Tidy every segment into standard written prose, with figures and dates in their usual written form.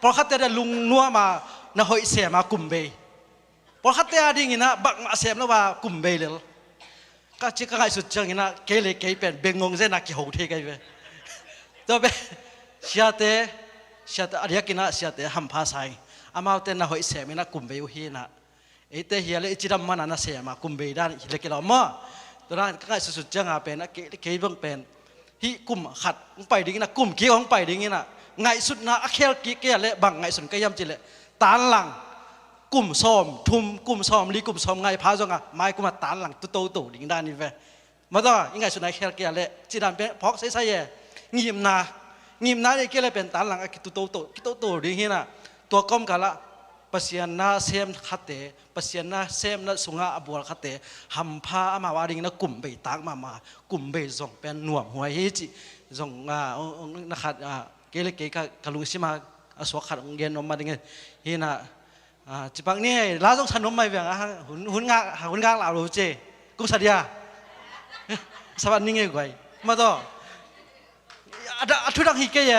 พอขัดเตะลุงนัวมาน่ะหอยเสียมากลุ่มเบย์พอขัดเตะดิ่งนะบักมาเสียมแล้วว่ากลุ่มเบย์เลยก็จิกง่ายสุดจังนะเกลี่ยเกลี่ยเป็นเบงงเจนักกี่หกเทกันไปตัวเบเสียเตอะไรกินนะเสียเตหัมพาไซอามาเตน่ะหอยเสียมนะกลุ่มเบย์ฮีนะไอเตเฮียเลยจิดำมันน่ะเสียมากลุ่มเบย์ด้านฮิเลกิลามาตัวนั้นก็ง่ายสุดจังอ่ะเป็นนะเกลี่ยเบิ่งเป็นฮีกลุ่มขัดไปดิ่งนะกลุ่มเกี่ยวของไปดิ่งนะไงสุดนะเคลกี้เกลี่ยบังไงสุดก็ย่ำจิเลตานหลังกลุ่มซ้อมทุ่มกลุ่มซ้อมลีกลุ่มซ้อมไงพาจงอ่ะไม่กลุ่มตานหลังตู้ดิ่งด้านนี้เว้ยมาต่อยังไงสุดไหนเคลกี้เลจิดันเป็นพอกใส่งิมนาเนี่ยเกลี่ยเป็นตานหลังตู้ดิ่งฮีนะตัวก้มกันละปัสยานาเซมขัดเตะปัสยานาเซมนั่นสุงาบัวขัดเตะหัมพามาวาดิ่งนะกลุ่มเบยตากมากลุ่มเบยจงเป็นหน่วมหัวเฮจิจงนะครับเกลี่ยกะลุงสิมาสวขัดองเงินออกมาดิ่งฮีนะจิบังนี่ลาจงฉันนมไม่เบียงหุ่นงาเหล่าลูเจกุ้งสัตยาสวัสดีไงกูมาต่อทุกทางฮิเกย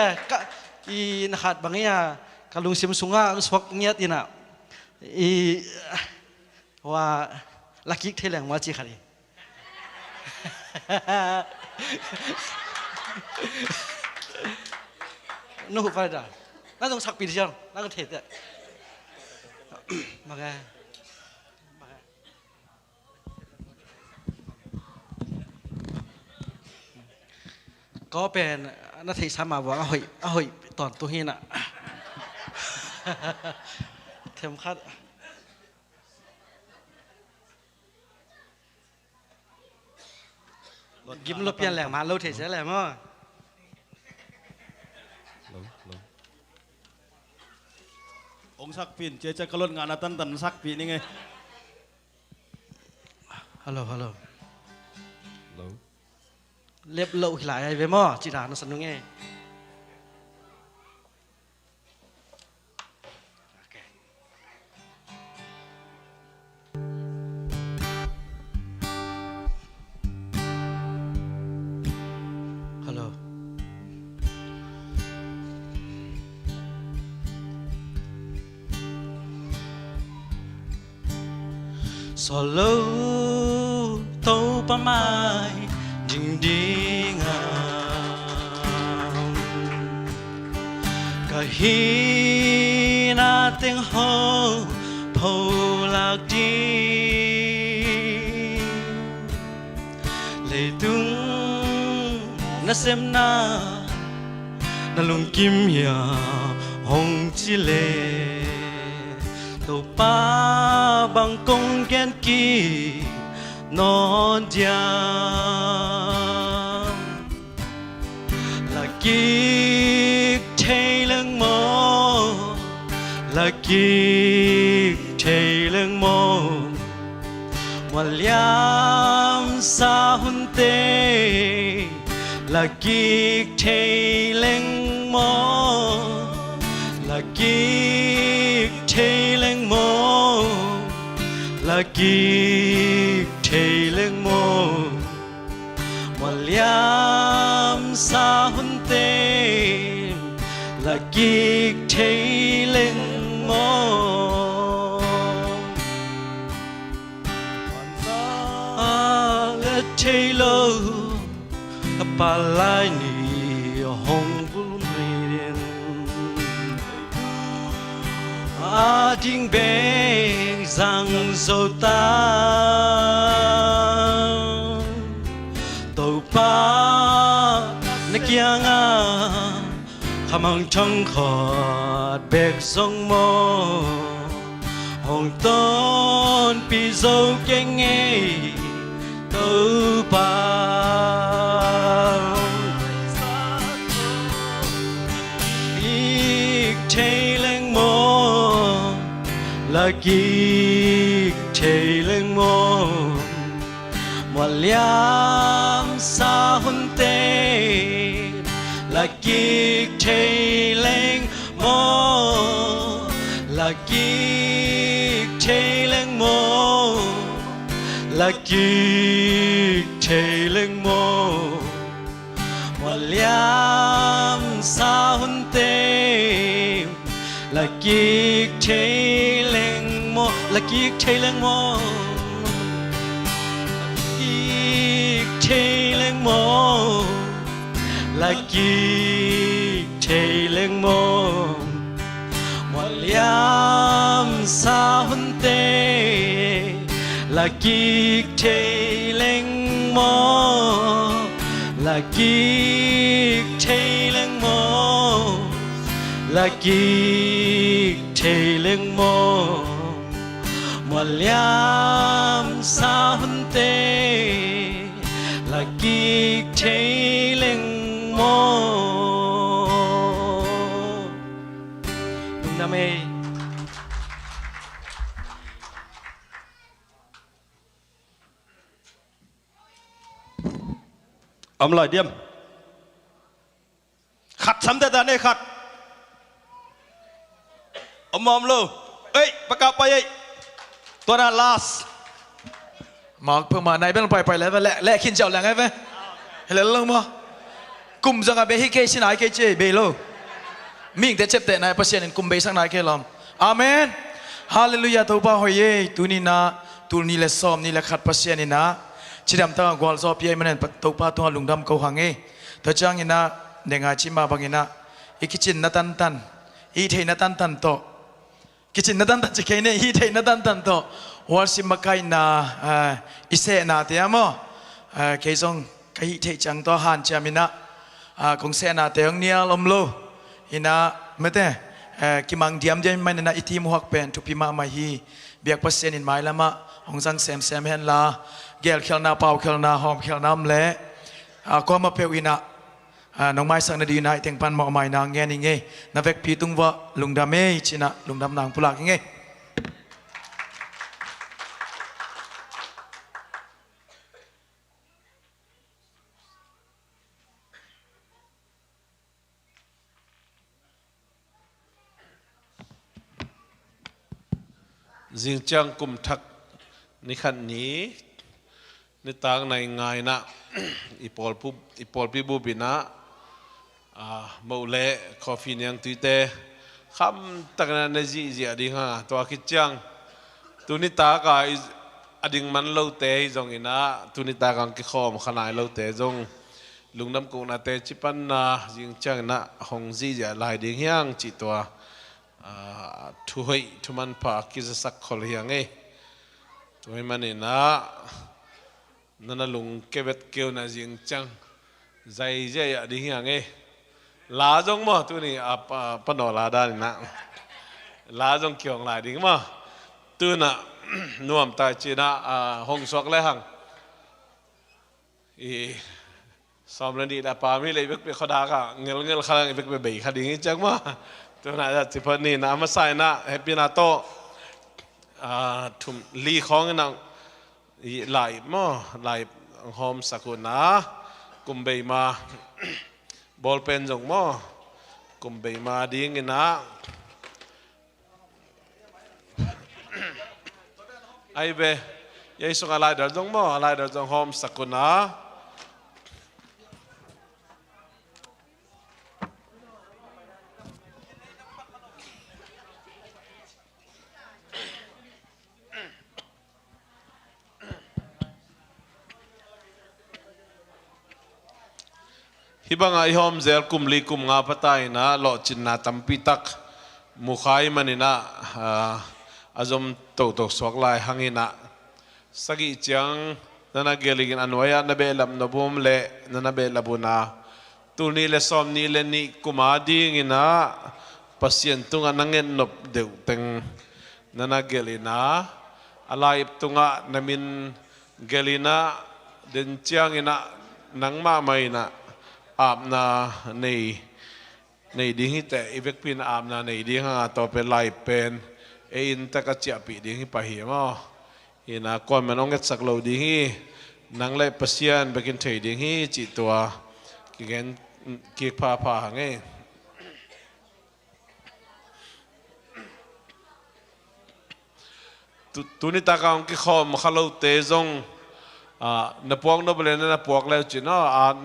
อีนะครับบางอย่างกะลุงสิมสุงาสวกเงียตินะว่าลักกิ๊กเทแรงว่าจีขัดนู่นไปด่าน่าต้องสักปีเดียวน่าต้องเทศเนี่ยมาไงก็เป็นนักเทศมาบอกว่าเฮ้ยตอนตัวนี้น่ะเทมคัดยิ้มลบเปลี่ยนแหล่งมาเราเทศแหล่งมั้งองสักปีนเจจะกระลดงานนัตันสักปีนี่ไงฮัลโหลเล็บเล่าหลายไอ้เวมั้งจีดานสนุกไงฮัลโหลSolo tàu pa mai ding ding Kahi nating ho po lạc đi Lệ tung na xem na lung kim ya hong chi lệ Tàu pa bằng công ghen kỳ non diam là kick thay lưng mô là kick thay lưng mô mà liam sa hun tê là kick thay lưng mô là kick thay lưng mô là kick thay lưng mô mà liam sa hun tê là kick thay lưng mô let thay lâu pa lai ni hong bul meren ding beng zang zo ta tàu pa na kia nga khamang chang khot bek song mo hong ton pi zo keng nghe tàu pa là kick thay lưng mô mà liam sa hun tê là kick thay lưng mô là kick thay lưng mô là kick thay lưng mô mà liam sa hun tê là kiệt thế lên mô là kiệt thế lên mô kiệt thế lên mô là kiệt thế lên mô một liam sa hun tê là kiệt thế lên mô là kiệt thế lên mô là kiệt thế lên mô một liam sa hun tê là kiệt thế lên mô Nam ê âm lời điềm khát sắm tê tê này khát om lu ấy bác cặp ấyตัวนั้น last มาเพิ่งมาในเป็นไปแล้วและขินเจ้าแรงไงเว้ยเห็นแล้วลงมั้งกุมจังกับเบฮิเกชินายเกเจเบโลมิ่งแต่เจ็บแต่นายเปอร์เซ็นต์กุมเบสังนายเกลอมอาเมนฮาเลลูยาตัวบ้าหอยตัวนี้นะตัวนี้เลซ้อมนี่เลขัดเปอร์เซ็นต์นี่นะชิดำตั้งกวาลซอพี่มันเนี่ยตัวบ้าตัวลุงดำเขาหังเอถ้าจังนี่นะเด็กอาชิมาบางนี่นะอีกิจินนัตันตันอีเทนัตันตันโตกิจนัดตันตันจะแค่เนี่ยฮีเทนัดตันตันโตวอลซิมากายนาอิเซนาเตียมอเคยส่งใครฮีเทจังตัวหันจามินะคงเซนาเตียงเนี่ยลมโลฮินะเมื่อแต่กิมังเดียมเดียมไม่เนี่ยนะอิทิมุฮักเป็นทุพิมามาฮีเบียกเปอร์เซ็นต์อินไม้ละมะหงสังแซมแซมเห็นละเกลเขลนาเป่าเขลนาหอมเขลน้ำเละก็มาเปียวอินะน้องไม้สังนาดีนะเต็งปันหมอกไม้นางเงี้ยนี่ไงนับเวกพีตุงวะลุงดำเมย์ชินะลุงดำนางปุลักยังไงจิงจังกุมทักนิขันนี้นิตางในไงนะอีปอลพิบูบินะมาเลคอฟีเนียงตุยเตคำตักนันจีจีอดีฮะตัวคิดจังตุนิตากาอดีมันเล่าเตยจงอินะตุนิตากังกิขอมขนายเล่าเตยจงลุงน้ำกูนาเตจิปันนะจิงจังนะหงจีจีลายดิ่งยังจิตัวทุยทุมันปากกิจสักคนเฮียงเอทุยมันนี่นะนั่นลุงเก็บเกี่ยวนะจิงจังใจเจียดีเฮียงเอลาจงมั้งตัวนี้ปนอลาดานี่นะลาจงเกี่ยวลายดิ่งมั้งตัวน่ะน่วมตาจีน่ะห้องสวกเลยหังสอมนันดีแต่ปาไม่เลยเบิกไปขดากะเงินขลังเบิกไปเบยคดีนี้จังมั้งตัวน่ะจะพอนี่นะมาใส่นะเฮปินาโตทุ่มลีของนั่งไหลมั้งไหลหอมสักุนะกุมเบยมาบอลเป็นจงมั้งกุมเบยมาดีงี้นะไอเบยยัยส่งอะไรเดี๋ยวจงมั้งอะไรเดี๋ยวจงหอมสักุนะฮิบังไอฮอมเซลกุมลีกุมงาปะตายนะหล่อจินนาตัมปิตักมุขายมันนี่นะอาจอมโตสวกลายหังอินะสักิจังนั่นเกลิกินอันวายนเบลับนบุมเละนั่นเบลับุนาตูนี่เลสอมนี่เลนี่กุมาดีงินะปัสยันตุงอันเงินนบเดือดตึงนั่นเกลินะอะไรตุงะนมินเกลินะเดินเจียงอินะนังมาไม่นะอาบนาในดิ้งแต่อีเวกพินอาบนาในดิ้งต่อเป็นลายเป็นอินตะกะเจียปีดิ้งไปเหี่ยมั้งอินาก่อนมันต้องเก็บสักโลดิ้งนังเลยปัสยันไปกินเทดิ้งจิตตัวกินกิกพาไงตุนิตากางกิขอมขลุ่เตจงนับพวกนับเล่นนับพวกแล้วจีน่าอ่าน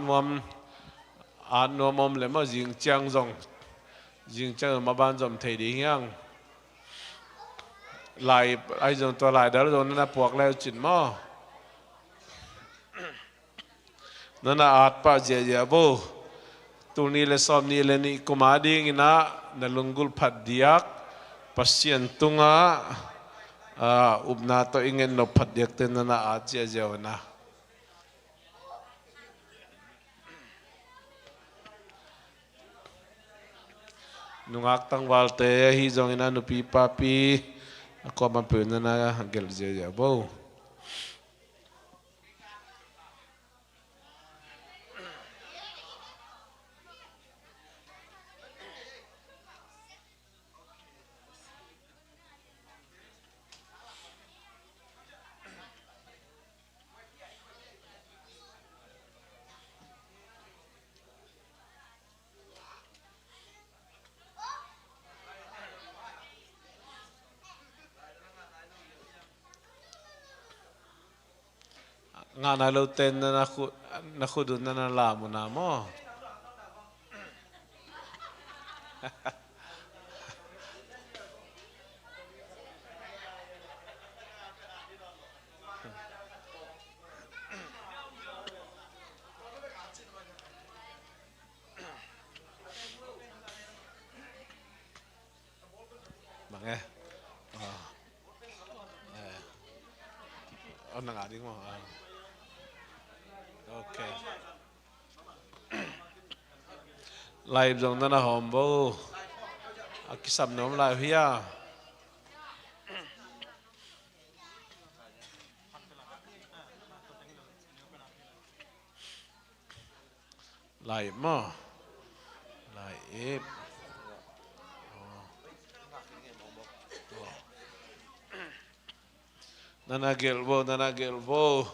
นวมเลยมาจิงจังจง riêng chơi mà ban dòm thầy đi ngang lại ai dùngตัวlại đó rồi nó buộc leo chín mò nó là art pa dễ dễ bố tu ni le som ni le ni kumadi ngina na lungul phat diak pasien tunga upna to ingen no phat diak ten na art dễ dễ na nungak tang walte hi zong ina nupi papi ako man pe na gel dễ dễ bố nga na lo ten na khudun na la mo na mo mange nang ading mo okay live dong na hombo akisam nom live hiya live mo live nana gelbo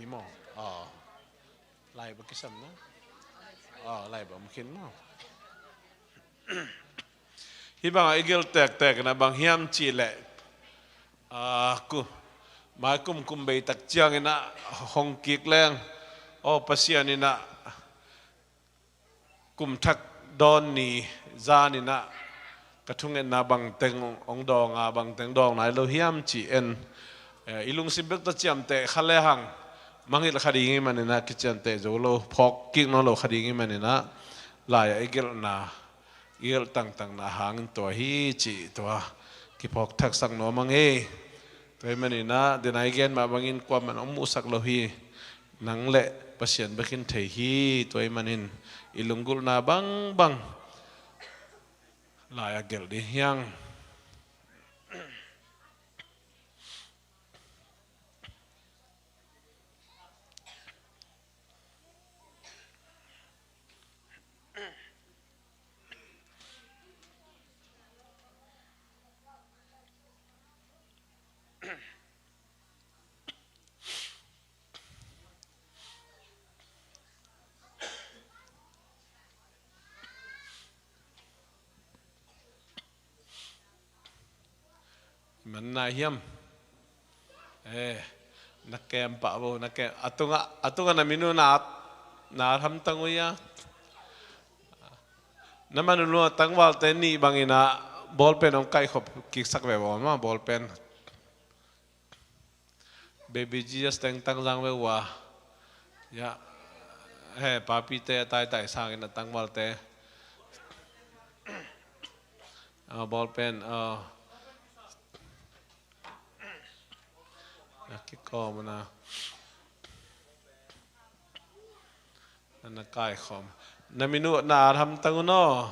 himo live akisam na live mungkin mo hibang igel tek na bang hiam chile ku mai kum bei tak chiang ina hong kik leng pasian ina kum thak don ni zan ina kathungen na bang teng ong dong bang teng dong nai lo hiam chi en ilung simbek ta chiam te khale hang mangil khadingi manina kitchen te jolo phok king no lo khadingi manina la ya igel tang na hang to hi chi to ki phok thak sang no mangi toy manina denai gen ma bangin kwa man mu sak lo hi nang le pasien bakin thei hi toy manin ilungul na bang la ya gel di hiang man na hiam nakem pa bo nakem atunga na minu na tham tanguya naman lu tangwal te ni bangina ball pen ong kai khop ki sak ve bo ma ball pen baby jesus tang jang ve wa ya papi te tai sang ina tangwal te ball pen cái co mà na kai khom na minu na tham tang no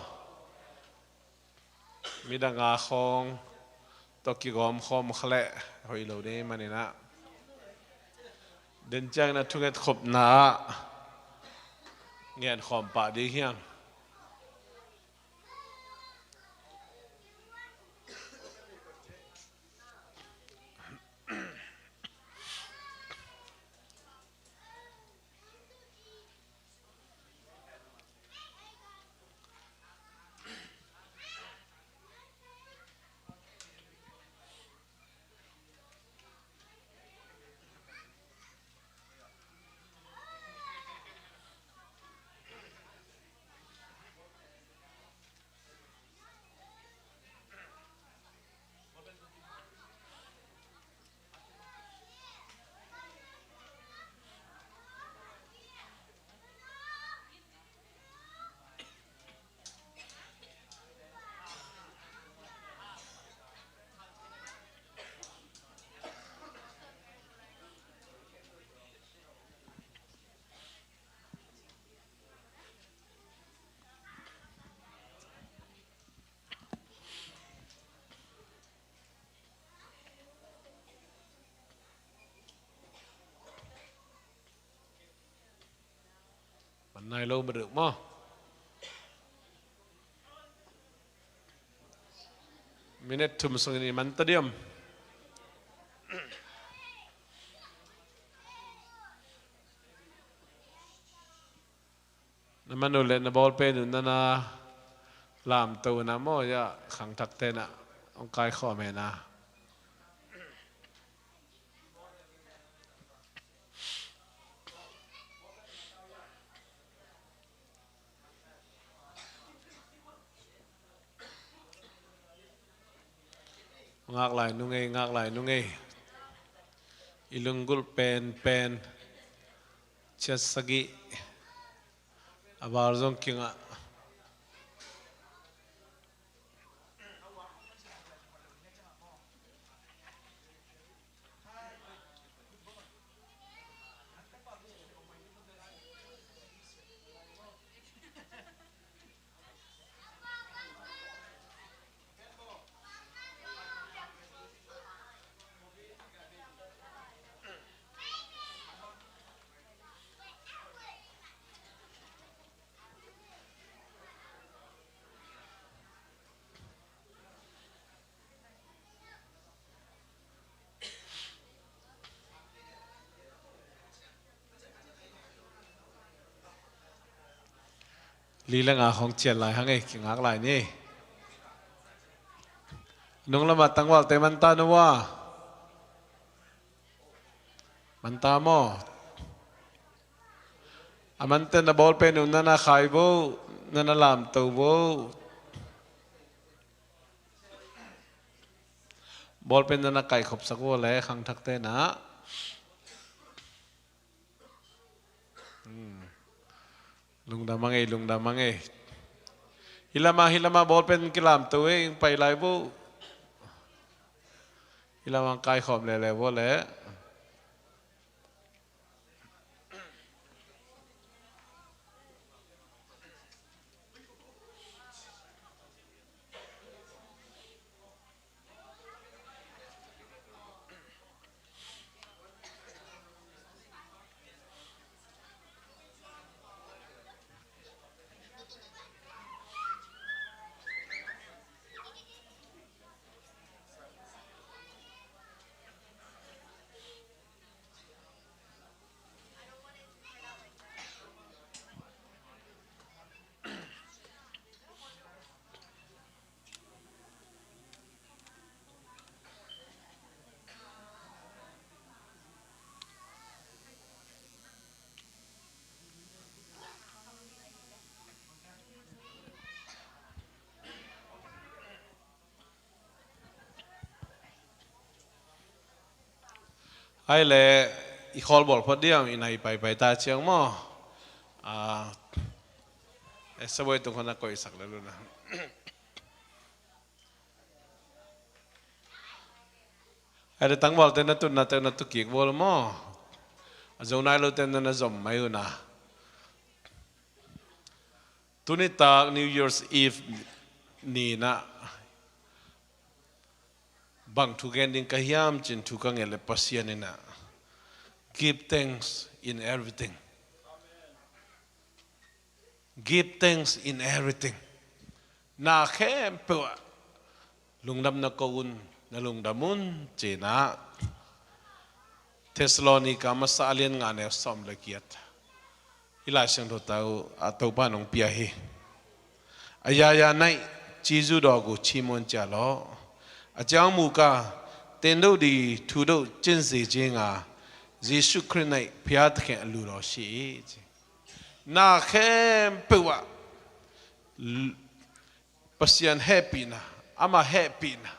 mi da nga khong to ki gom khom khle hoi lo de manina den chang na thunget khop na ngen khom pa di hiang này lâu mà được mà minute thum sang ni man tadiam na manu le na ball pen na làm tàu na mo ya khang thak te na ông kai kho me na ngak lại nu ngei ilungul pen chesagi abar zong kinga lý là ngà không chèn lại hăng ấy kinh ngạc lại nhỉ nung là mặt tăng vào tay man ta nữa wa man ta mo man tên là ball pen nung na khai vô na làm tàu vô ball pen na cài khop sắc vô lẽ khang thắc tên á lung đam mang ấy hilama ball pen cái làm tàu ấy bay lại vô hilama cài khom lẹ vô lẽ ai lẽ i khol bol phật điam i này bay ta chiang mo sao vậy tụi con đã coi sạc luôn à ai để tăng bol tên nó tụi kiệt bol mo giống này luôn tên nó giống mấy luôn à tụi này ta New Year's Eve ni na bang thu gen ding kahiam chin thu ka ngele pasian na give thanks in everything give thanks in everything na khem pe lungdam na kaun na lungdamun chena Thessalonica masalien nga ne som lakiat ila sang tho tau atau pa nong pia hi ayaya nai chizu do gu chimon cha lo achang mu ka ten do di thu do chin si chin nga Giêsu Christ này phía thẹn lù đó sĩ na khem pe wa pasian happy na ama happy na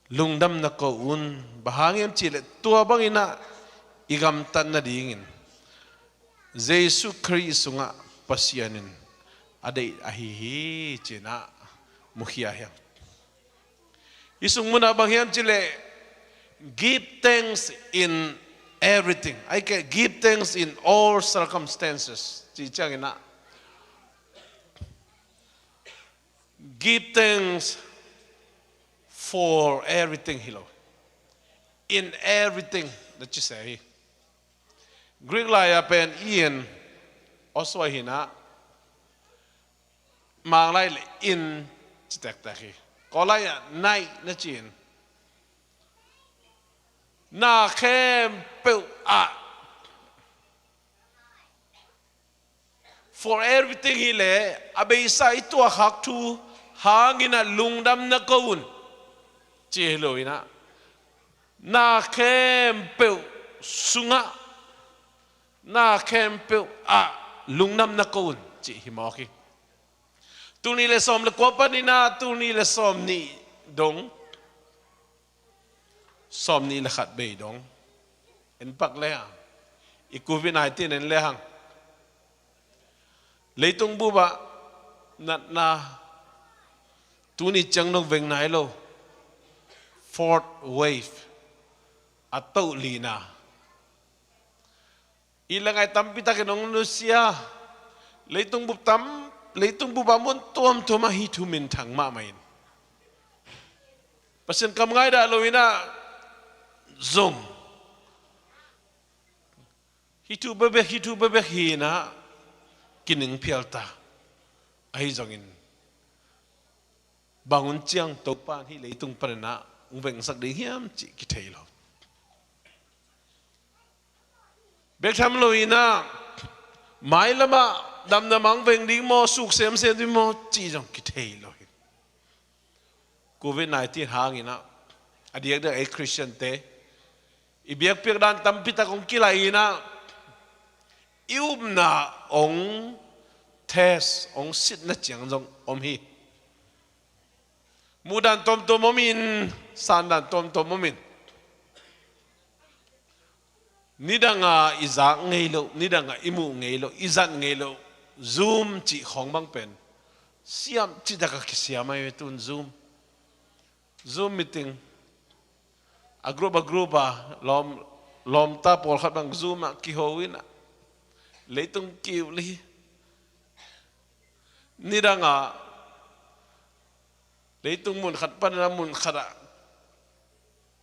lungdam na ko un bahangem chile tua bangina igam tan na dingin Giêsu Christ sunga pasianin adai ahihi china mukhia hyang isung muna banghem chile give thanks in everything. I can give thanks in all circumstances. Give thanks for everything, hello. In everything that you say. Greek ลายเป็นอินอสวหินะมาไล่อินจิตแตกก็ไล่ในนั่นจีนน่าเข้มเปิลอะ for everything ฮิเลอเบย์ใส่ตัวหักทูหางินะลุงดำนักกุนเจโลยนะน่าเข้มเปิลสุงะน่าเข้มเปิลอะลุงดำนักกุนจีฮิมอกีตูนี่เลสอมเลกวปนินาตูนี่เลสอมนี่ดงสอมนี่เลขัดเบยดงเอ็นปักเลยอ่ะอีกูวินัยที่นั่นเลยฮังเลยตรงบุบะนัดนาตูนี่จังนกเวงไหนโล fourth wave อัตโตลีนาอีหลังไอตั้มพิทักษ์นงนุเซียเลยตรงบุบตั้มเลยตรงบุบมุนตัวมตัวมาฮิทุมินถังมาไม่เพราะฉะนั้นกำไงได้เลยนะzoom ฮิทุเบเบฮีนะกินหนึ่งเพียลตาไอ้จงินบางคนเจียงตกปานที่เลยตรงปรนะเวงสักเดียมจิกิเทลเบกทำเลยนะไม่ละมาดำน้ำมังเวงดิ้งโมสุกเสียมดิโมจีจงกิเทลเลยโควิด-19หางินะอดีตเด็กไอ้คริสเตียนเตอีเบียกเปียกดันตั้มพิตาของกิไลนะอิวนาองเทสองสิทธิ์นัดเจียงจงอมฮีมูดันตอมมมินสันดันตอมมมินนี่ดังอิจาเงยโลนี่ดังอิมูเงยโลอิจันเงยโล zoom จีของบังเป็นเสียมจีดักกิเสียไม่ตุน zoom meeting กรุ๊ปล้อมตาปอลขัดบัง zoom กิโฮวินะเลยตุงกิวลีนี่ดังเลยตุงมุนขัดปันน้ำมุนขัด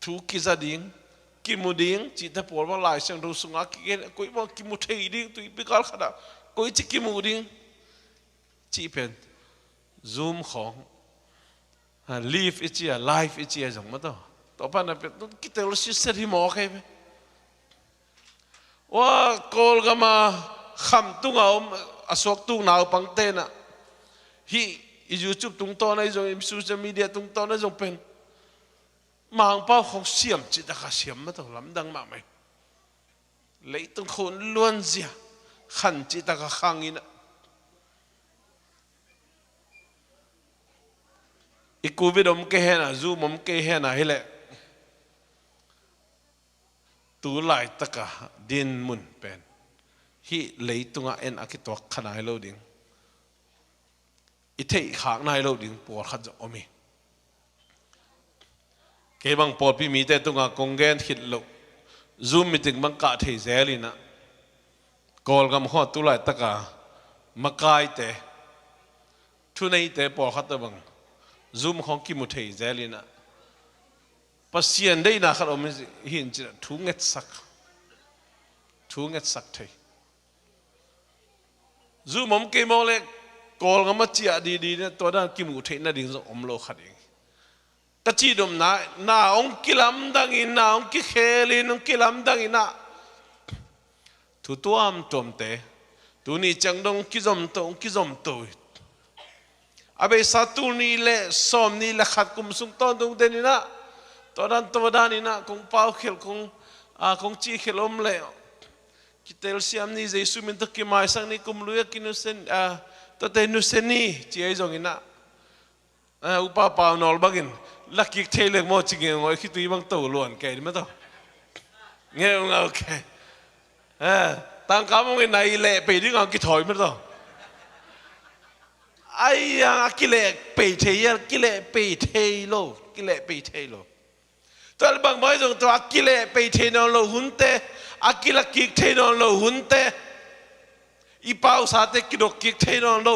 ทุกิจดิ่งกิมุดิ่งจิตตะปอลว่าลายเสียงรู้สุงากิเกนกุยว่ากิมุเทยดิ่งตุยปิกาลขัดกุยจิกิมุดิ่งจีเป็นซูมของlive อีเจีย live อีเจียจังมั้งต่อไปนั่นเป็นกิเตลสิเสริมอใครไปว่าโกลกามาคำตุ้งเอาอสวกตุ้งหนาวปังเตนะฮียูทูบตุ้งตอนนั้นจงโซเชียลมีเดียตุ้งตอนนั้นจงเป็นมังเป้าของเสียมจิตตะกะเสียมมาตัวลำดังมากไหมเลยตุ้งคนล้วนเสียขันจิตตะกะขังอินะอีกูวิดมเกเหนะซูมเกเหนะเฮเลตูไลตะกะดินมุนเป็นฮีเลยตุงเอ็นอากิตัวขนาดโลดิ้งอีเทขางนายโลดิ้งปวดขัดจะอมีเก็บังปวดพี่มีแต่ตุงกงเกนหิดโลซูมมีถึงบังกะเทเซลินะกอลกำข้อตุไลตะกะมากายเตทุนไอเตปวดขัดตะบังซูมของกิมุเทเซลินะปัสยันได้นะครับอมหินจิตทุ่งเง็ดสักเทซูมเกมอเล็กกอลกำมาเจียดีเนี่ยตัวนั้นกิมุเทน่าดิ่งจะอมโลขัดเองกระจีดมนาองกิลำดังอินาองกิเคลินองกิลำดังอินาทุตัวมตัวมเตตัวนี้จังดงกิจมโตองกิจมโตอาเบสัตุนี่เละสอมนี่เละขัดกุมสุงต้นตรงเดนินะตอนนั้นตัวด้านี่นะคงเป้าเขลคงจีเขลอมเละคิดเตลเซียมนี่เจสุมินตะกิมาสังนี่กุมลุยกินุเซนตัวเตนุเซนี่จีไอจงอินะอุปป้านอลบักินลักกิกเทเลกโมจิเงงอยคิดตัวยังโตล้วนแกดิมั้ยต่อเงี้ยงโอเคตั้งคำว่าไงเละไปที่งานกิถอยมั้ยต่อไอ้ยังกิเลไปเทียกิเลไปเทโลกิเลไปเทโลตอนบางบ่อยตรงตัวกิเลไปเทนโลหุ่นเตอากิลกิกเทนโลหุ่นเตอีป้าวสาเตกิดกิกเทนโล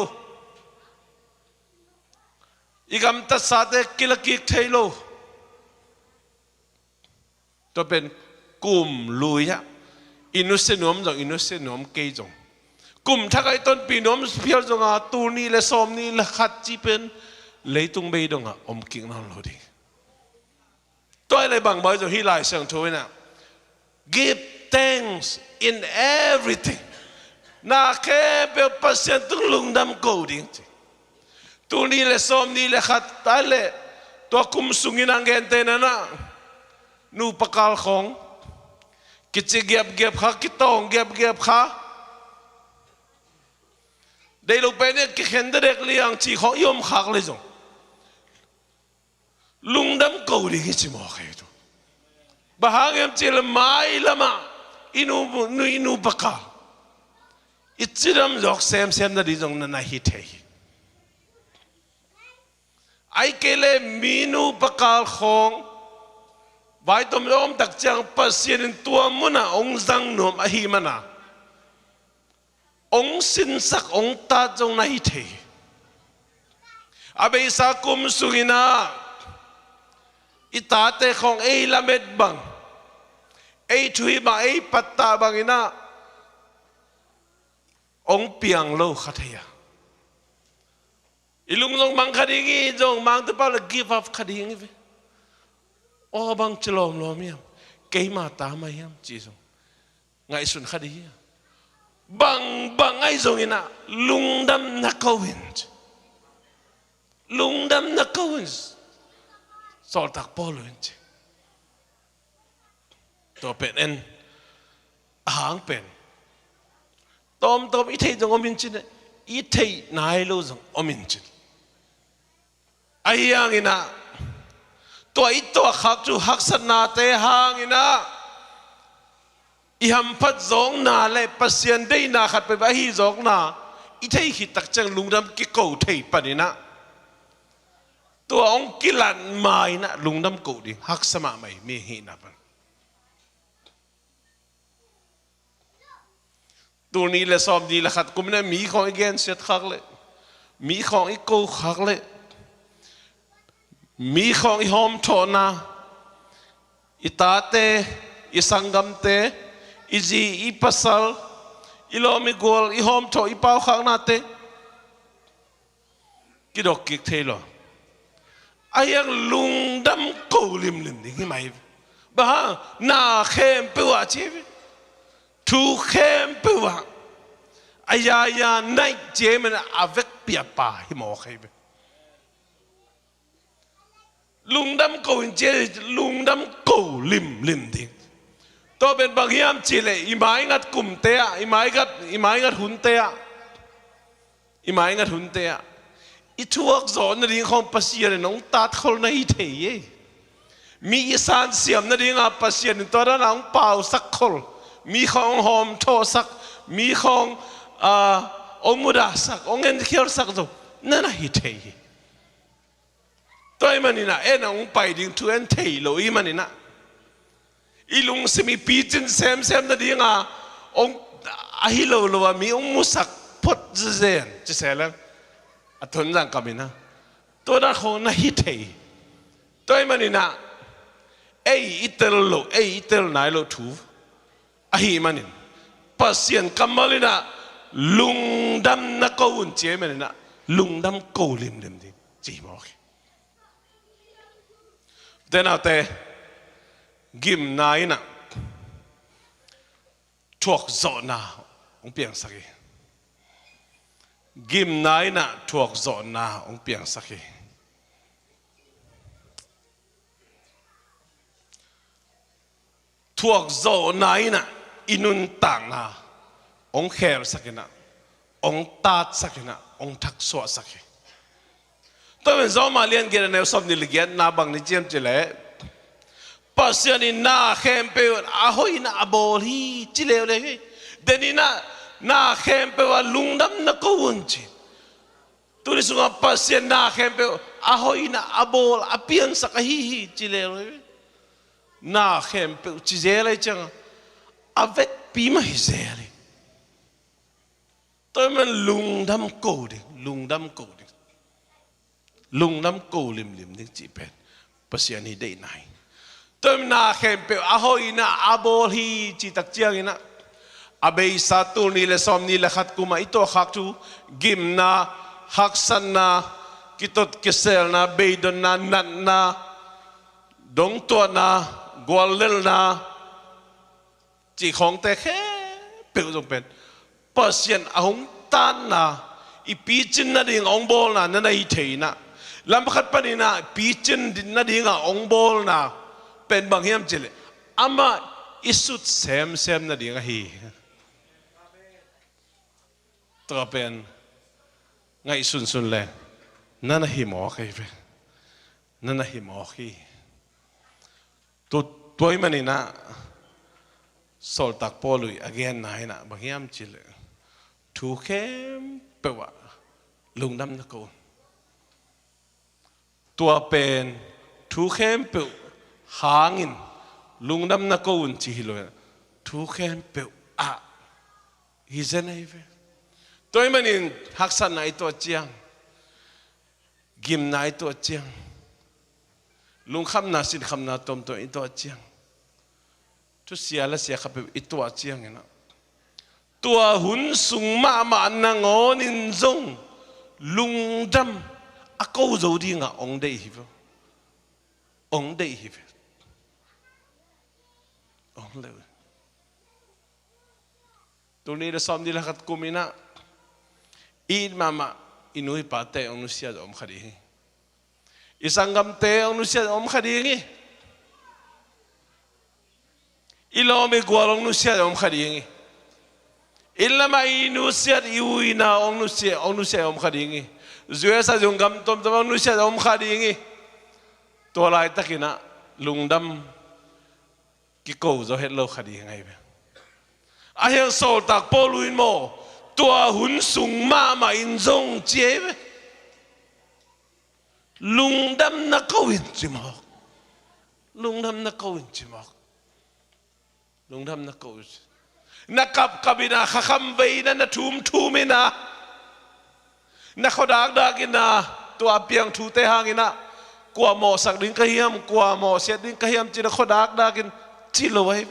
อีกำตัดสาเตกิลกิกเทโลตัวเป็นกลุ่มลุยะ inu se nom jong inu se nom ke jong kum thakai ton pi nom phial jong a tu ni le som ni le khat chi pen leitung be dong a om king non lo di toi le bang bai jong hi lai sang thoi na give thanks in everything na ke pe pasien tung lung dam ko ding tu ni le som ni le khat ta le to kum sungin ang gente na na nu pakal khong kichi gap kha kitong gap kha dei lu pe ne ki khen derek liang chi kho yom khak le jong lung dam ko ding chi mo khe tu bahagem chil mai lama inu pakal itziram jok sem na di jong na hi the ai kele minu pakal khong vai tom lom tak chang pasien in tua muna ong zang nom a hi mana ong sin sak ong ta jong na hi the abe sa kum sugina itate khong ei lamet bang ei thui ba ei patta bangina ong piang lo khathaya ilung long mang khadingi jong mang te pa la give up khadingi ve o bang chlom lom yam ke ma ta ma yam chi jong ngai sun khadi bang ai jong ina lungdam na kawin lungdam na kawin sol tak poloin to pen en hang pen tom i thei jong omin chin i thei nai lo jong omin chin ayang ina to khak chu hak san na te hang ina i ham phat zong na le pasien dei na khat pe ba hi zong na i thei hi tak chang lungdam ki ko thei panina to ong kilan mai na lungdam ko di hak sama mai me hi na pan tu ni le som di la khat kum na mi khong again set khak le mi khong i ko khak le mi khong i hom tho na itate isangam te iji i pasal ilomi gol i hom tho i pau khak na te kidok kik thelo ayang lungdam ko lim ding mai ba na khem pe wa chi thu khem pe wa aya nai je men avec pia pa hi mo khai lungdam ko in je lungdam ko lim ding to ben bagiam chile imai ngat kum te imai ngat hun te imai ngat hun te i thuak zon na ding khom pasien nong tat khol na hi the mi san siam na ding a pasien to ra nang pau sak khol mi khong hom tho sak mi khong ong muda sak ong en khiar sak zo na hi the toy manina en ong pai ding tu en thei lo i manina ilung semi pitin sem na ding a ong a hi lo mi ong musak pot zen chi selam athon jang kamina to da kho na hi thei toy manina ei itel nai lo thu a hi manin pasien kamalina lungdam na ko un che manina lungdam ko lim di chi mo then out there gim nai na thuak zo na ong piang saki gim nai na thuak zo na ong piang saki thuak zo nai na inun tang na ong kher sakina ong tat sakina ong thak so saki to men zo ma lian gere ne sob ni ligian na bang ni jem chile pasien in na khem pe a hoi na abol hi chile le denina na khem pe wa lungdam na ko unchi tu ni sunga pasien na khem pe a hoi na abol apian sa hi chile le na khem pe chi zele chang avec pi ma hi zele to men lungdam ko lungdam ko lim ding chi pen pasien hi dei nai tôi na khem pe a hoi na abol hi chi tak chiang ina abay satu nila som nila khat kuma ito khak tu gim na haksan na kitot kisel na beidon na nat na dong tua na gwalel na chỉ khong te khe biểu dòng pen pasien ahong tan na ipi chin na ding ong bol na na i thei na lam khat pa ni na pi chin na ding ong bol na pen bang hiam chile ama isut sem na ding hi to pen ngai sun le nana hi mo kai ve nana hi mo khi tu toy mani na sol tak polui again na hina bahiam chile thu khem pewa lungdam na ko tua pen thu khem pe hangin lungdam na ko un chi lo thu khem pe a hizenai ve toy manin haksan na ito chiang gim na ito chiang lung kham na sin kham na tom to ito chiang tu sia la sia khap ito chiang ina tua hun sung ma na ngon in zong lung dam a ko zo di nga ong dei hi ong dei hi ong le tu ni la som di la khat kumina in mama inui pa te ong nusia om khadi isangam te ong nusia om khadi ilo me gwalong nusia om khadi illa mai nusia iuina ong nusia om khadi zue sa jong gam tom tom ong nusia om khadi to lai takina lungdam ki ko zo het lo khadi ngai be a hel sol tak poluin mo tua hun sung ma in zong chế lung đâm na câu in chỉ mọc lung đâm na câu in chỉ mọc lung đâm na câu na cặp cabina kham vei na thum ina na khodak dak ina tua piang thu te hang ina qua mò sak ding ka hiam qua mò set ding ka hiam chỉ na khodak dak in chỉ lo ai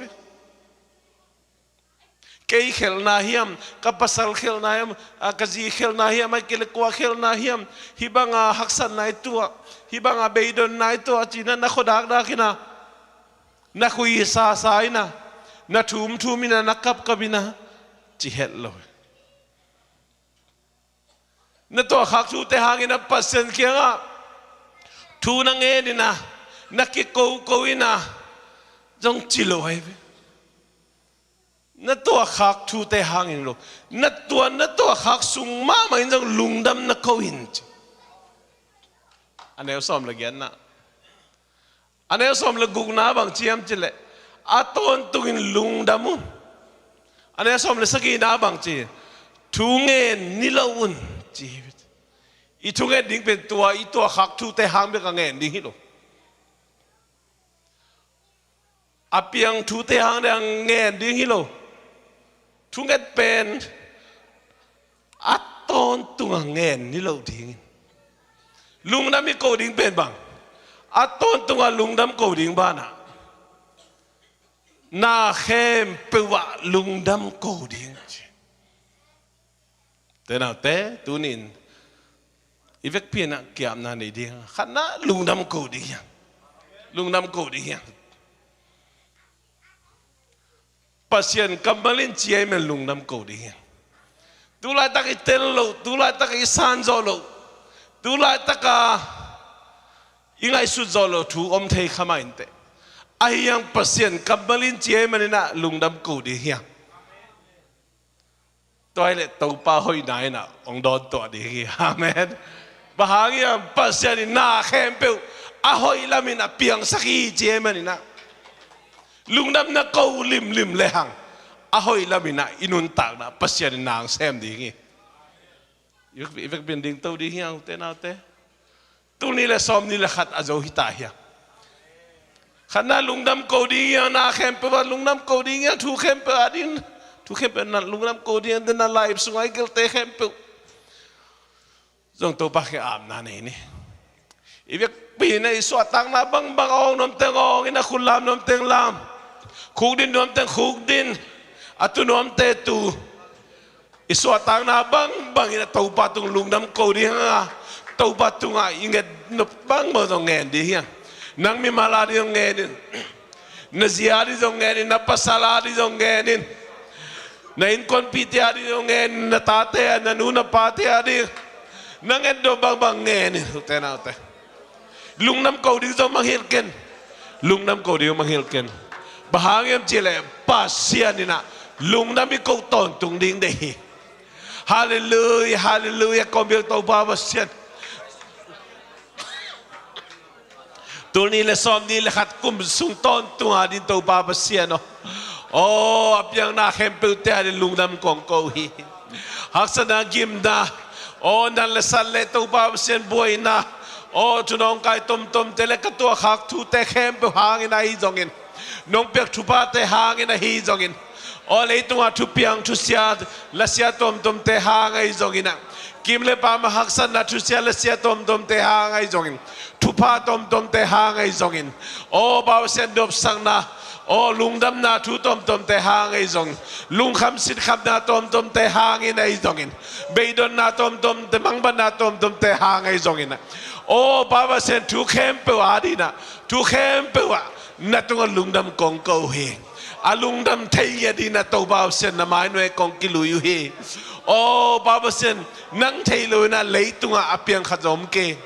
kei khel na hiam kapasal khel na hiam kazi khel na hiam ai kele kwa khel na hiam hibanga haksan na tua hibanga beidon na tua china na khodak da kina na khui sa ina na thum ina na kap kabina chi het lo na to khak chu te hangina pasen kianga thu na nge dina na ki ko ina jong chi lo hai na tua khak thu te hangin lo na tua khak sung ma in jong lungdam na ko in anel som la gen na anel som la guk na bang chiam chile aton tungin lungdamun anel som la sagi na bang chi thu nge ni lo un chi i thu nge ding pen tua i tua khak thu te hang be ka nge ding hi lo apiang thu te hang dang nge ding hi lo thu nge pen aton tung nge ni lo ding lungdam mi ko ding pen bang aton tung lungdam ko ding bana na khem pewa lungdam ko ding te nào te tu nin ivek pia na kiam na nei ding khana lungdam ko ding lungdam ko ding pasien kambalin chiai men lungdam ko ding tu lai tak itel lo tu lai tak isan zo lo tu lai tak ingai su zo lo thu om thei khamain te ayang pasien kambalin chiai men na lungdam ko ding toilet tàu pa hoi nai na ong don to di amen bahagi ang pasya ni na khempeu a hoi lamin a piang saki jeman na lungdam na ko lim lehang a hoi lamin na inun tak na pasya ni nang sem di ngi ivek binding tàu di hiang te na te tu ni le som ni le khat a zo hita hia khana lungdam ko di na khempeu lungdam ko di ngi thu khempeu adin tu khempe na lungdam ko dian na live sungai gel te khempe jong to pa ke am na nei ni ivek pi nei so tang na bang ong nom teng ong ina khulam nom teng lam khuk din nom teng khuk din atu nom te tu iswa tang na bang ina tau patung lung nam ko di nga tau patung a inget no bang mo dong ngen di hiang nang mi mala di dong ngen na zia di dong ngen na pasala di dong ngen na in kon piti di dong ngen na tate na nuna pati di nang endo bang ngen utena ute lung nam ko di dong manghilken lung nam ko di dong manghilken bahangem chile pasian ina lung nam ko ton tung ding de hallelujah hallelujah kombil tau baba sian tulni le som ni le khat kum sung ton tung adin tau baba sian no oh apyang na khempel te adin lung nam kong ko hi haksana gimda oh nan le sal le tau baba sian boy na oh tunong kai tom tele katua khak thu te khempel hangin ai jongin nong pek thupa te hangin hi jongin o le tunga thu piang thu sia la sia tom te hangai jongina kim le pa ma haksan na thu sia la sia tom te hangai jongin thu pa tom te hangai jongin o ba sen dop sang na o lungdam na thu tom te hangai jong lung kham sit kham na tom te hangin ai jongin beidon na tom te mangban na tom te hangai jongina o ba sen thu kempe adina thu kempe wa na tunga lungdam kong ko he alung dam thai di na tau bao sen na mai noi kong kilu yu he o baba sen nang thai lo na lei tunga apiang khajom ke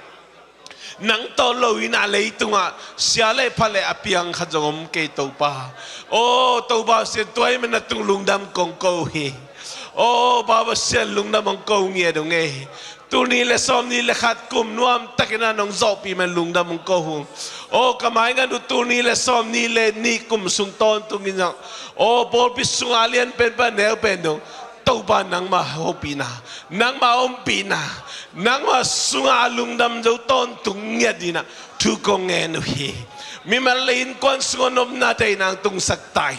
nang to lo ina lei tunga sia le phale apiang khajom ke tau pa o tau ba sen toy men na tung lung dam kong ko he o baba sen lung dam kong ko nge do nge tu ni le som ni le khat kum nuam takina nong zo pi men lung dam ko hu o kamai nga tu ni le som ni le ni kum sung ton tu ngi na o bol pi sung alien pen pa neo pen do tau ba nang ma hopi na nang ma om pi na nang ma sung alung dam zo ton tu nge di na tu kong en hi mi ma lein kon sung nom na dai nang tung sak tai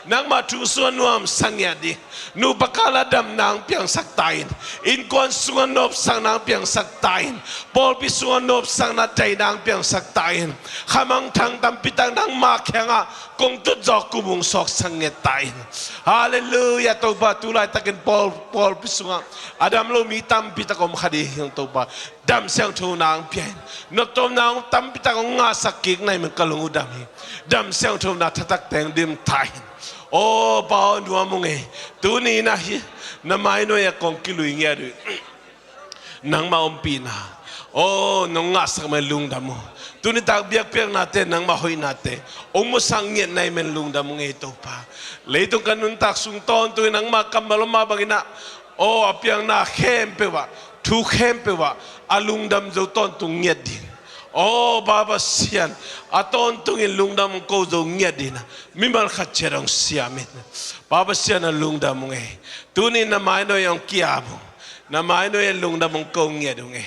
nang ma tu suan nuam sang ya di nu bakala dam nang piang sak tain in kon sungan nop sang nang piang sak tain pol pi sungan nop sang na dai nang piang sak tain khamang thang tam pitang nang ma khenga kong tu jok kumung sok sang nge tain hallelujah to ba tu lai takin pol pi sunga adam lo mi tam pitakom khadi yang to ba dam sang thu nang pian no tom nang tam pitang nga sakik nai men kalung udam dam sang thu na thatak teng dim tain oh bao nuam munge tu ni na hi na mai no ya kong kilui nge du nang ma om pina oh nong nga sak me lung dam tu ni tak biak pek na te nang ma hoi na te ong mo sang nge nai men lung dam nge to pa le tu kanun tak sung ton tu nang ma kam lo ma bagina oh apiang na khem pe wa thu khem pe wa alung dam zo ton tu nge din oh baba sian aton tungin lungdam ko zo ngedina mimal khacherong siamin baba sian lungdam nge tunin na mai no yang kiamo na mai no yang lungdam ko ngedunge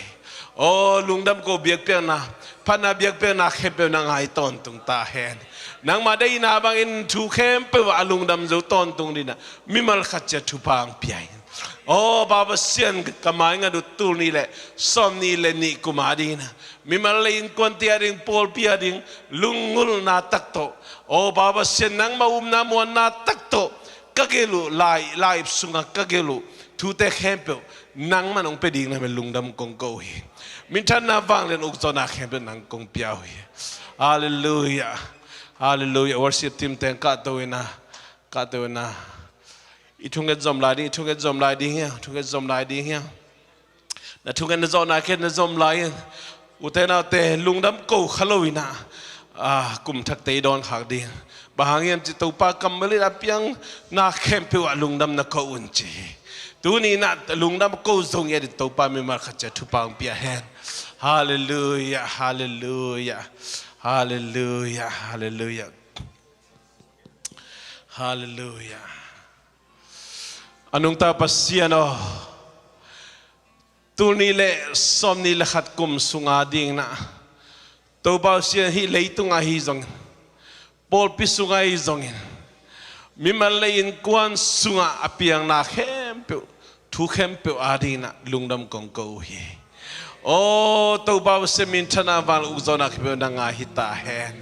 oh lungdam ko biak pe na pana biak pe na khepe na ngai ton tung ta hen nang ma dai na bang in thu khem pe wa lungdam zo ton tung dina mimal khache thu pang piai oh baba sian kamai nga du tu ni le som ni le ni kumadina mimalain konti ading pol pi ading lungul na takto oh baba sian nang maum na mo na takto kagelu lai sunga kagelu tu te khempel nang manong peding na lungdam kong ko hi mintan na wang len uk zona khempel nang kong piao hi hallelujah hallelujah worship team ten ka to na itunget zom lai ding ya tunget zom lai ding ya na tunget na zona ken na zom lai utena te lungdam ko khaloina kum thak te don khak ding bahangem chi to pa kamali apiang na khempe wa lungdam na ko unchi tu ni na lungdam ko zong ye to pa me mar khacha thu pang pia hen hallelujah hallelujah hallelujah hallelujah hallelujah anung ta pasiano tu ni le som ni le khat kum sunga ding na to ba sia hi leitunga hi zong pol pi sunga hi zong mi mal le in kwan sunga apiang na khempe thu khempe adina lungdam kong ko hi o to ba se min thana wal uzona khibe na nga hita hen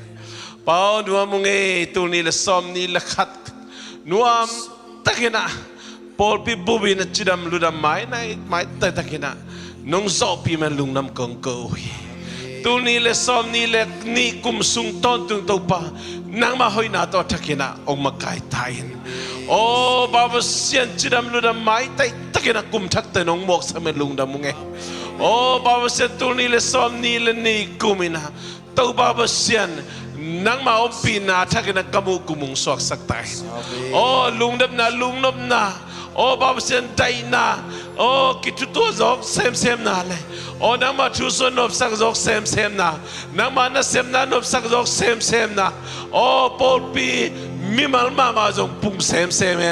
pau nuam nge tu ni le som ni le khat nuam takina Paul pi bubi na chidam ludam mai takina nong zo pi man lungnam kong ko tu ni le som ni le ni kum sung ton tung to pa nang ma hoi na to takina ong makai tain o baba sian chidam ludam mai takina kum thak te nong mok sa men lungdam nge o baba sian tu ni le som ni le ni kumina to baba sian nang ma opina takina kamu kumung sok sak tain o lungdam na o baba sian dai na o kitu to zok sem na le o nang ma thu so nop sak zok sem na nang ma na sem na nop sak zok sem na o Paul pi mimal mama zong pung sem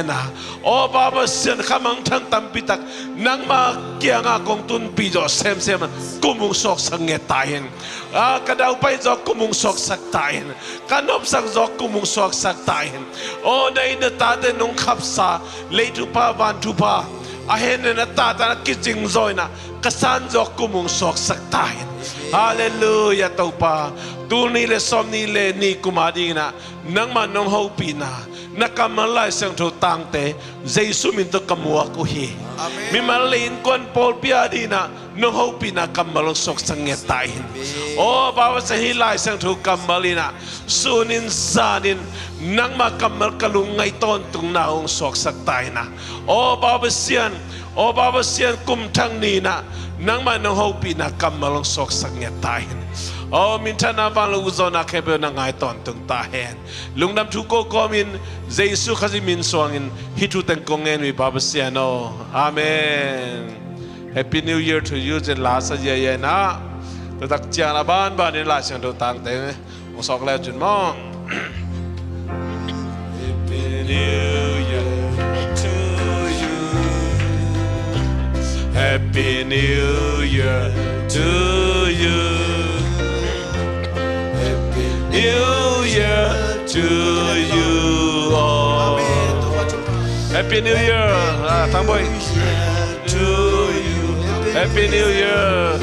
na o baba sian khamang thang tampitak nang ma kia nga kong tun pi zo sem kumung sok sang nge tayin kadaw pai zo kumung sok sak tayin kanop sak zo kumung sok sak tayin o nay na tate nung kapsa leitu pa van tu pa ahen na tata na kijing zoy na kasan zo kumung sok sak tayin hallelujah to pa tu ni le som ni le ni kumadi na nang man nong ho pina nakamalay sang to tangte Jesus min to kamua ko hi mi malin kon Paul piadina nong ho pina kamalong sok sang ngetahin o bawa sa hilay sang to kamalina sunin sanin nang makamal kalungay ton tung naong sok sak tayo na o baba siyan kumtang nina nang man nong ho pina kamalong sok sak ngetahin o minta na bang luzo na kebe na ngay ton tung tahen lungnam tuko komin Jesus kasi min suangin hitu tengkongen wi baba siyan o amen. Happy New Year to you jen lasa ye na tatak chiang la ban in la siang do tang te mo sok le jun mong Happy New Year to you Happy New Year to you Happy New Year to you all Happy New Year thang boy to you Happy New Year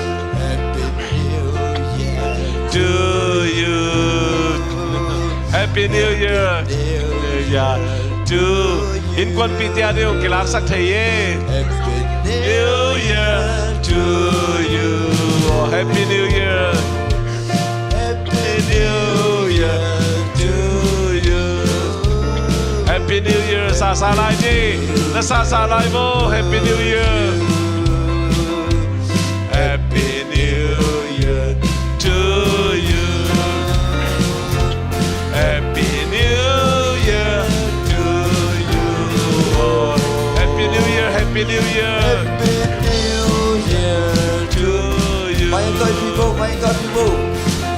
to you Happy New Year to in quan pitia điều cái lá sắc thầy New Year to you Happy New Year Happy New Year to you Happy New Year sa lại đi nó sa lại vô Happy New Year Happy New Year to you Happy New Year to you oh. Happy New Year Happy New Year Happy New Year to you My God people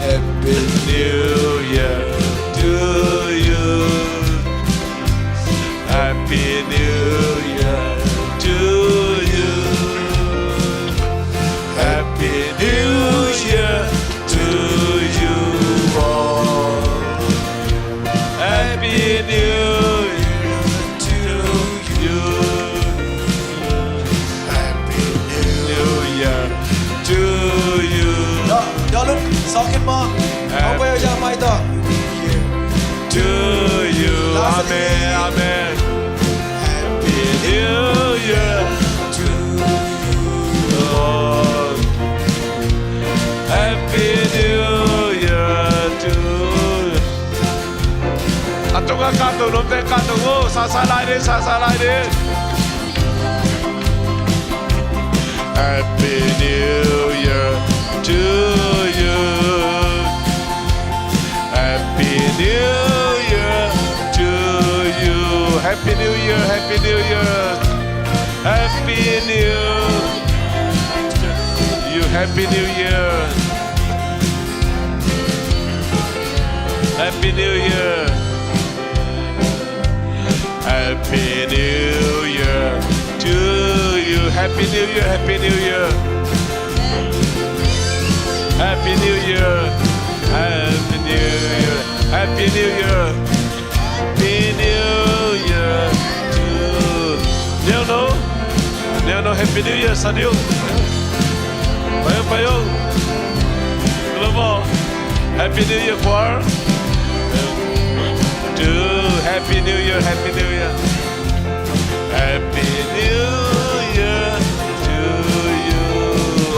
Happy New Year to you Happy New Year to you Happy New Year to you all Happy New Year to you Happy New Year to you Đó lúc socket mo Không bao giờ mai to to you Amen Amen Happy New Year to you Lord Happy New Year to you Atunga kanto nomte kanto wo sa lại đi Happy New Year to you Happy New Year to you Happy New Year Happy New Year Happy New You Happy New Year Happy New Year Happy New Year to you Happy New Year Happy New Year Happy New Year Happy New Year Happy New Year Happy New Year to Neo no Happy New Year sa Diyo Payo Alam mo Happy New Year choir to Happy New Year Happy New Year Happy New Year to you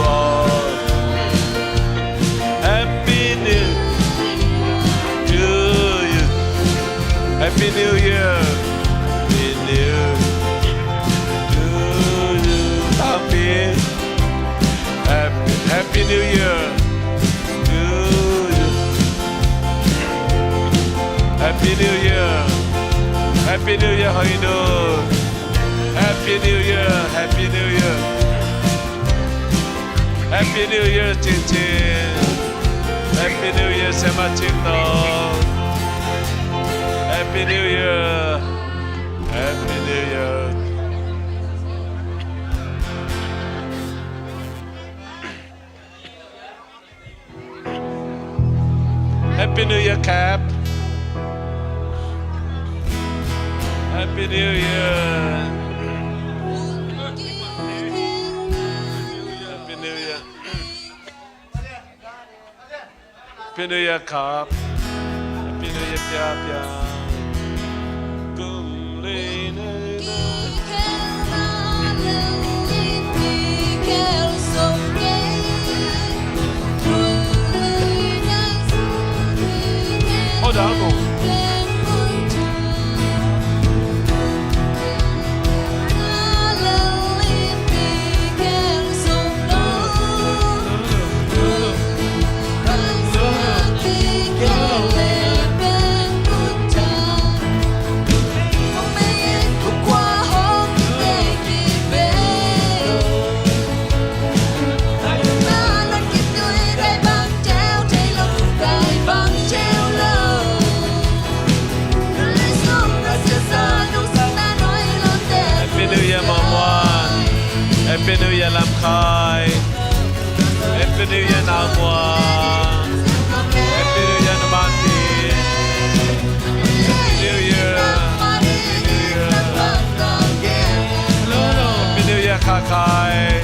all. Happy New to you. Happy New Year. Happy New to you. Happy New Year to you. Happy New Year. Happy New Year, how you doing? Happy New Year, Happy New Year. Happy New Year, Chin Chin. Happy New Year, Sema Chin Dong. Happy New Year. Happy New Year. Happy New Year, Cap. Happy New Year. Happy New Year. Happy New Year, Cap. Happy New Year, Pia Pia. Kum li na na. Hold on, go. Happy New Year, Mom Wan. Happy New Year, Lam Khai. Happy New Year, Nam Wan. Happy New Year, Namati. Happy New Year. Happy New Year. Happy New Year, Kakai.